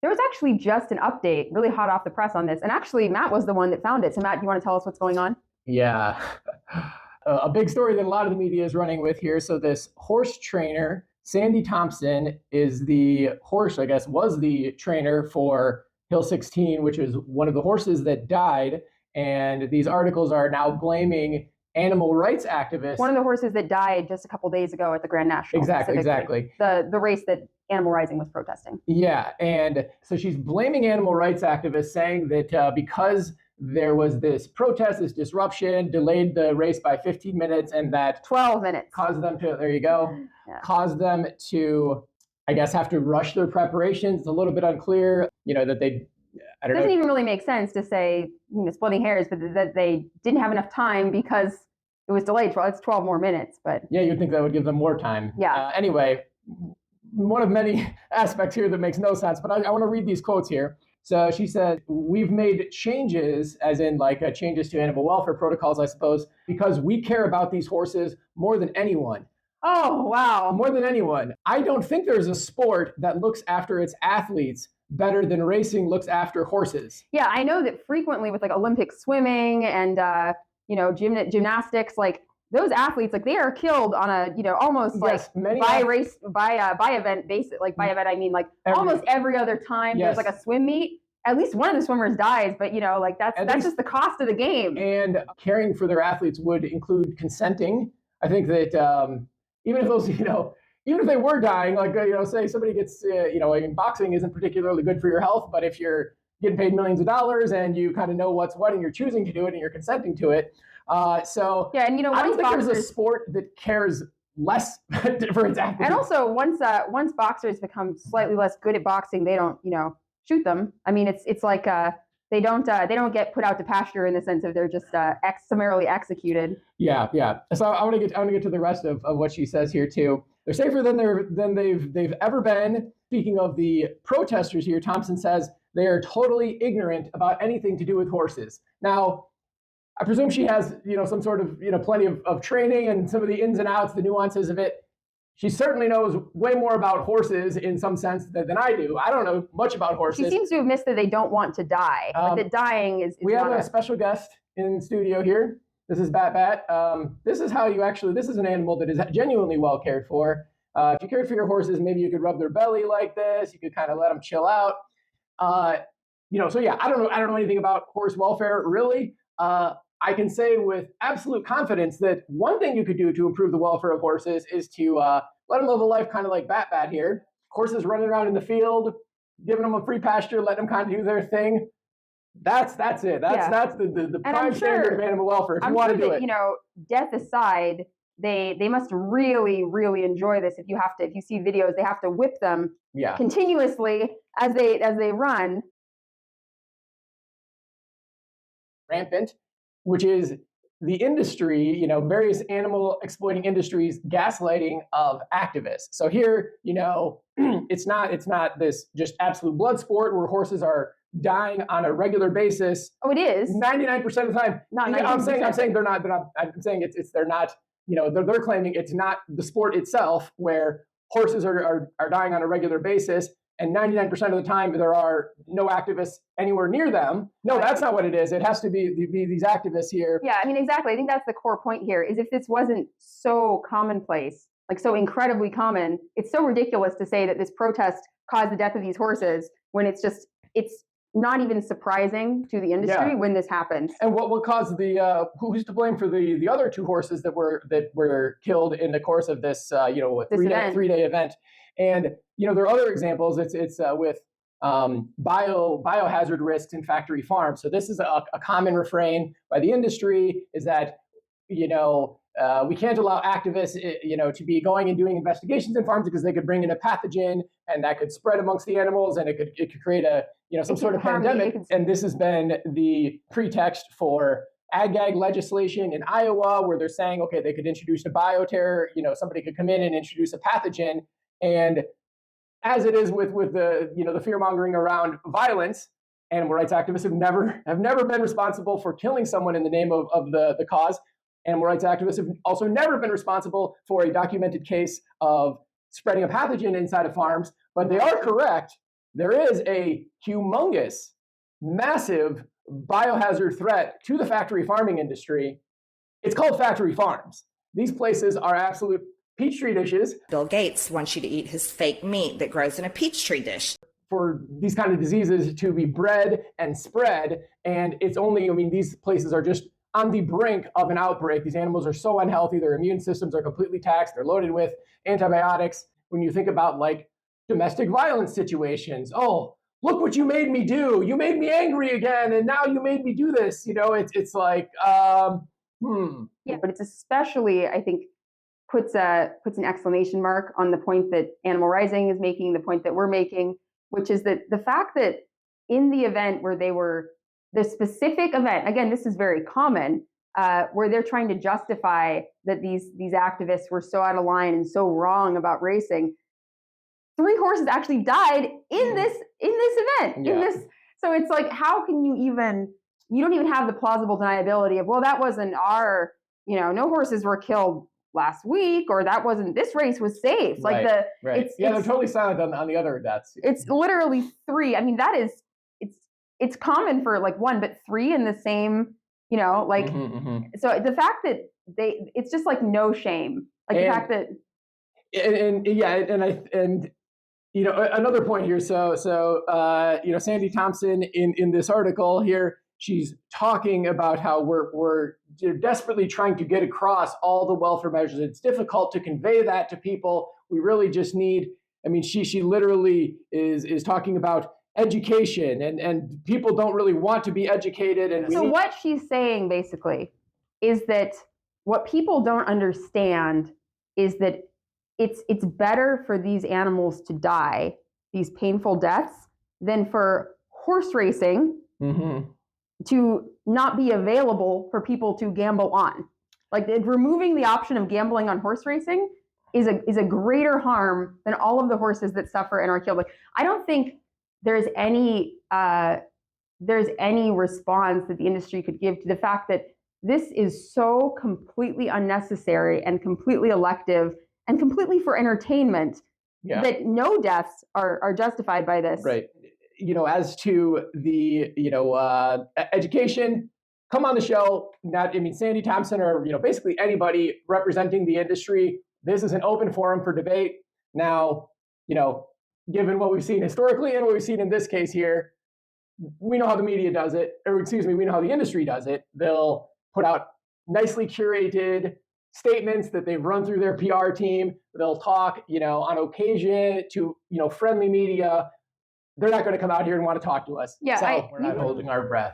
There was actually just an update, really hot off the press on this. And actually, Matt was the one that found it. So, Matt, do you want to tell us what's going on? Yeah. A big story that a lot of the media is running with here. So this horse trainer, Sandy Thompson, is the horse, I guess, was the trainer for Hill 16, which is one of the horses that died. And these articles are now blaming animal rights activists. One of the horses that died just a couple days ago at the Grand National. Exactly. The race that Animal Rising was protesting. Yeah, and so she's blaming animal rights activists, saying that because there was this protest, this disruption, delayed the race by 15 minutes, and that 12 minutes caused them to, there you go, caused them to, I guess, have to rush their preparations. It's a little bit unclear, that they, I don't know. It doesn't even really make sense to say, splitting hairs, but that they didn't have enough time because it was delayed. It's 12 more minutes, but. Yeah, you'd think that would give them more time. Yeah. Anyway, one of many aspects here that makes no sense, but I want to read these quotes here. So she said, we've made changes, as in like changes to animal welfare protocols, I suppose, because we care about these horses more than anyone. Oh, wow. More than anyone. I don't think there's a sport that looks after its athletes better than racing looks after horses. Yeah, I know that frequently with like Olympic swimming and, gymnastics, like those athletes, like they are killed on a, almost by event basis. Like by event, I mean like almost every other time there's like a swim meet, at least one of the swimmers dies, but that's just the cost of the game. And caring for their athletes would include consenting. I think that even if those, even if they were dying, like, say somebody gets, boxing isn't particularly good for your health, but if you're getting paid millions of dollars and you kind of know what's what and you're choosing to do it and you're consenting to it. So yeah, and I don't think there's a sport that cares less for its athletes. And also once boxers become slightly less good at boxing, they don't, shoot them. I mean, it's like they don't get put out to pasture in the sense of they're just summarily executed. Yeah. So I want to get to the rest of what she says here too. They're safer than they've ever been. Speaking of the protesters here, Thompson says they are totally ignorant about anything to do with horses. Now, I presume she has, some sort of, plenty of training and some of the ins and outs, the nuances of it. She certainly knows way more about horses in some sense than I do. I don't know much about horses. She seems to have missed that they don't want to die. But that dying is we have a special guest in studio here. This is Bat. This is an animal that is genuinely well cared for. If you cared for your horses, maybe you could rub their belly like this. You could kind of let them chill out. So yeah, I don't know anything about horse welfare really. I can say with absolute confidence that one thing you could do to improve the welfare of horses is to let them live a life kind of like Bat here. Horses running around in the field, giving them a free pasture, letting them kind of do their thing. That's it. That's the prime standard of animal welfare. If you want to do it, death aside, they must really, really enjoy this. If you see videos, they have to whip them continuously as they run. Rampant, which is the industry, various animal exploiting industries gaslighting of activists. So here, it's not this just absolute blood sport where horses are dying on a regular basis. Oh, it is 99% of the time. Not 99%. I'm saying they're not. I'm saying they're not. They're claiming it's not the sport itself where horses are dying on a regular basis. And 99% of the time, there are no activists anywhere near them. No, that's not what it is. It has to be these activists here. Yeah, I mean, exactly. I think that's the core point here, is if this wasn't so commonplace, like so incredibly common, it's so ridiculous to say that this protest caused the death of these horses when it's not even surprising to the industry when this happens. And what caused who's to blame for the other two horses that were killed in the course of this three-day event? And there are other examples. It's with biohazard risks in factory farms. So this is a common refrain by the industry, is that we can't allow activists to be going and doing investigations in farms because they could bring in a pathogen and that could spread amongst the animals and it could create some sort of pandemic. And this has been the pretext for ag legislation in Iowa, where they're saying, okay, they could introduce a bioterror. Somebody could come in and introduce a pathogen. And as it is with the fear mongering around violence, animal rights activists have never been responsible for killing someone in the name of the cause. Animal rights activists have also never been responsible for a documented case of spreading a pathogen inside of farms. But they are correct there is a humongous, massive biohazard threat to the factory farming industry. It's called factory farms. These places are absolute Peachtree dishes. Bill Gates wants you to eat his fake meat that grows in a Peachtree dish. For these kind of diseases to be bred and spread, and it's only, I mean, these places are just on the brink of an outbreak. These animals are so unhealthy, their immune systems are completely taxed, they're loaded with antibiotics. When you think about like domestic violence situations, oh, look what you made me do. You made me angry again, and now you made me do this. You know, it's like, Yeah, but it's especially, I think, puts an exclamation mark on the point that Animal Rising is making, the point that we're making, which is that the fact that in the event where they were, the specific event, again, this is very common, where they're trying to justify that these activists were so out of line and so wrong about racing. 3 horses actually died in this event. Yeah. So it's like, how can you don't even have the plausible deniability of, well, that wasn't our, no horses were killed last week, or this race was safe. Like right. They're totally silent on the other deaths. It's literally 3. I mean, it's common for like 1, but 3 in the same, so the fact that it's just like no shame. Like the fact that. And another point here. So Sandy Thompson in this article here, she's talking about how we're desperately trying to get across all the welfare measures. It's difficult to convey that to people. We really just need, I mean, she literally is talking about education, and people don't really want to be educated. And so what she's saying basically is that what people don't understand is that it's better for these animals to die, these painful deaths, than for horse racing to not be available for people to gamble on. Like removing the option of gambling on horse racing is a greater harm than all of the horses that suffer and are killed. Like, I don't think there's any response that the industry could give to the fact that this is so completely unnecessary and completely elective and completely for entertainment that no deaths are justified by this. Right. As to the, education, come on the show. Sandy Thompson or, basically anybody representing the industry. This is an open forum for debate. Now, given what we've seen historically and what we've seen in this case here, we know how the media does it, we know how the industry does it. They'll put out nicely curated statements that they've run through their PR team. They'll talk, on occasion to, friendly media. They're not going to come out here and want to talk to us. Yeah, so we're not holding our breath.